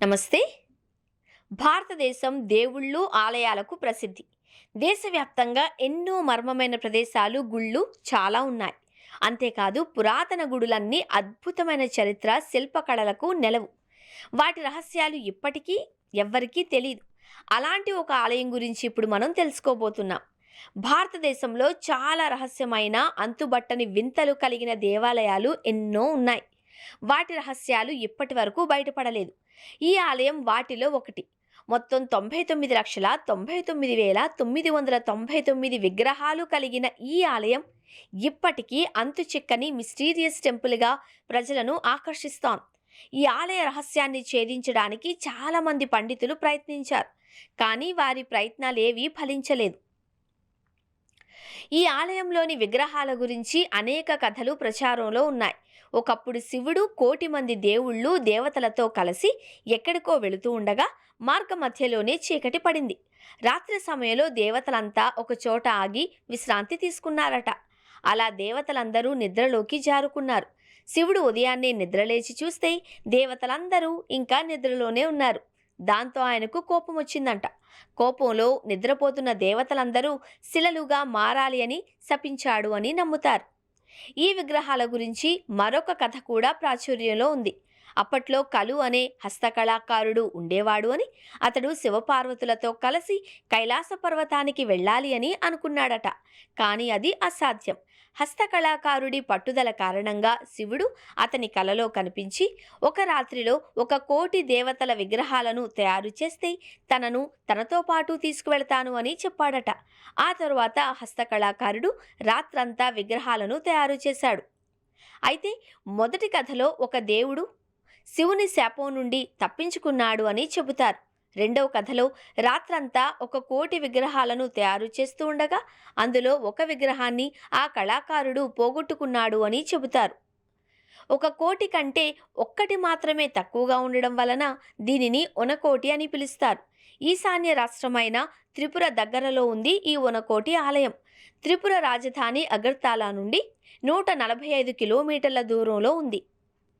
నమస్తే. భారతదేశం దేవుళ్ళు, ఆలయాలకు ప్రసిద్ధి. దేశవ్యాప్తంగా ఎన్నో మర్మమైన ప్రదేశాలు, గుళ్ళు చాలా ఉన్నాయి. అంతేకాదు పురాతన గుడులన్నీ అద్భుతమైన చరిత్ర, శిల్పకళలకు నెలవు. వాటి రహస్యాలు ఇప్పటికీ ఎవ్వరికీ తెలీదు. అలాంటి ఒక ఆలయం గురించి ఇప్పుడు మనం తెలుసుకోబోతున్నాం. భారతదేశంలో చాలా రహస్యమైన, అంతుబట్టని వింతలు కలిగిన దేవాలయాలు ఎన్నో ఉన్నాయి. వాటి రహస్యాలు ఇప్పటి వరకు బయటపడలేదు. ఈ ఆలయం వాటిలో ఒకటి. మొత్తం 99,99,999 విగ్రహాలు కలిగిన ఈ ఆలయం ఇప్పటికీ అంతుచిక్కని మిస్టీరియస్ టెంపుల్గా ప్రజలను ఆకర్షిస్తోంది. ఈ ఆలయ రహస్యాన్ని ఛేదించడానికి చాలామంది పండితులు ప్రయత్నించారు, కానీ వారి ప్రయత్నాలేవీ ఫలించలేదు. ఈ ఆలయంలోని విగ్రహాల గురించి అనేక కథలు ప్రచారంలో ఉన్నాయి. ఒకప్పుడు శివుడు కోటి మంది దేవుళ్ళు, దేవతలతో కలిసి ఎక్కడికో వెళుతూ ఉండగా మార్గ మధ్యలోనే చీకటి పడింది. రాత్రి సమయంలో దేవతలంతా ఒక చోట ఆగి విశ్రాంతి తీసుకున్నారట. అలా దేవతలందరూ నిద్రలోకి జారుకున్నారు. శివుడు ఉదయాన్నే నిద్రలేచి చూస్తే దేవతలందరూ ఇంకా నిద్రలోనే ఉన్నారు. దాంతో ఆయనకు కోపం వచ్చిందంట. కోపంలో నిద్రపోతున్న దేవతలందరూ శిలలుగా మారాలి అని శపించాడు అని నమ్ముతారు. ఈ విగ్రహాల గురించి మరొక కథ కూడా ప్రాచుర్యంలో ఉంది. అప్పట్లో కలు అనే హస్తకళాకారుడు ఉండేవాడు అని, అతడు శివపార్వతులతో కలిసి కైలాస పర్వతానికి వెళ్ళాలి అని అనుకున్నాడట. కానీ అది అసాధ్యం. హస్తకళాకారుడి పట్టుదల కారణంగా శివుడు అతని కలలో కనిపించి ఒక రాత్రిలో 1,00,00,000 దేవతల విగ్రహాలను తయారు చేస్తే తనతో పాటు తీసుకువెళతాను అని చెప్పాడట. ఆ తరువాత హస్తకళాకారుడు రాత్రంతా విగ్రహాలను తయారు చేశాడు. అయితే మొదటి కథలో ఒక దేవుడు శివుని శాపం నుండి తప్పించుకున్నాడు అని చెబుతారు. రెండవ కథలో రాత్రంతా 1,00,00,000 విగ్రహాలను తయారు చేస్తూ ఉండగా అందులో ఒక విగ్రహాన్ని ఆ కళాకారుడు పోగొట్టుకున్నాడు అని చెబుతారు. 1,00,00,000 కంటే ఒక్కటి మాత్రమే తక్కువగా ఉండడం వలన దీనిని ఒనకోటి అని పిలుస్తారు. ఈశాన్య రాష్ట్రమైన త్రిపుర దగ్గరలో ఉంది ఈ ఒనకోటి ఆలయం. త్రిపుర రాజధాని అగర్తాలా నుండి 145 కిలోమీటర్ల దూరంలో ఉంది.